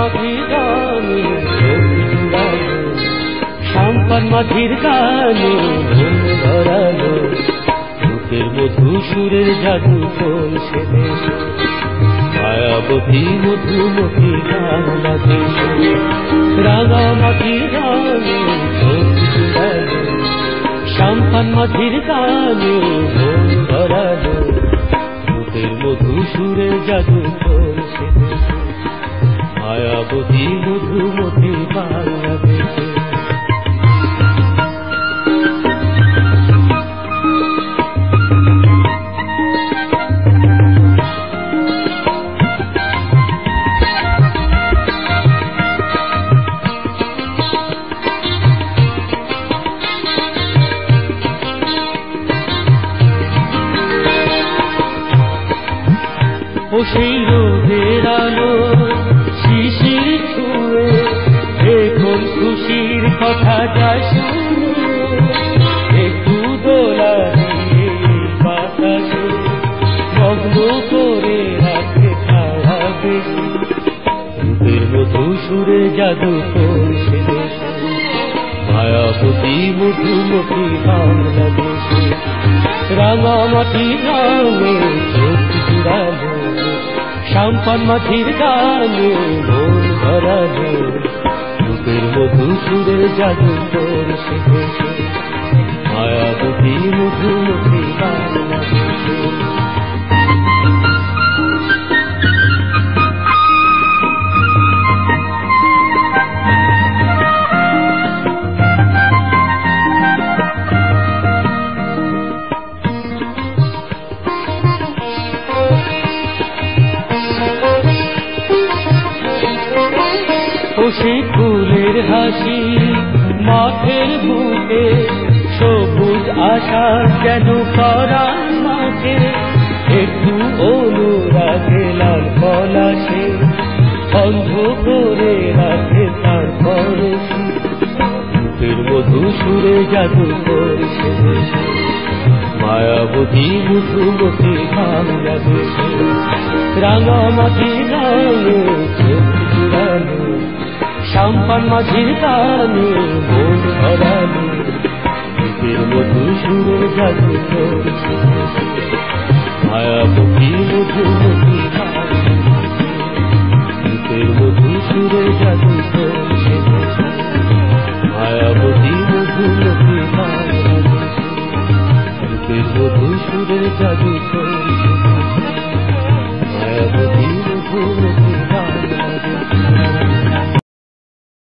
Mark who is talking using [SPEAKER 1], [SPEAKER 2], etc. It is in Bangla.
[SPEAKER 1] মাটির গানে সাম্পান মাটির গানে ধরালো বুকের মধু সুরের জাদু চলছে মায়াবতী মধুমতি বাংলাদেশ রাঙা মাটির গানে সাম্পান মাটির গানে ধরালো বুকের মধু সুরের জাদু চলছে মায়াবতী মধুমতি বাংলাদেশ ও সেই রোদের আলো শিশির ছুঁয়ে এখন খুশির কথা যায় শুনে একটু দোলা দিয়ে বাতাসে মগ্ন করে রাখে সারা বেশি রূপের মধু সুরে জাদু করছে মায়াবতী মধুমতি বাংলাদেশে রাঙা মাটি গানে চোখ জুড়ালো সাম্পান মাটির গানে মন ধরালো রূপের মধু সুরে জাদু করছে মায়াবতী মধুমতি বাংলাদেশে সে ফুলের হাসি মাঠের বুকে সবুজ আশা যেন পরাণ মাঠে একটু অনুরাগে লাল পলাশে অন্ধ করে রাখে তার পরশি রূপের মধু সুরে জাদু করছে মায়াবতী মধুমতি বাংলাদেশে রাঙা মাটি গানে চোখ জুড়ালো সাম্পান মাঝির গানে মন ধরালো রূপের মধু সুরে জাদু করছে মায়াবতী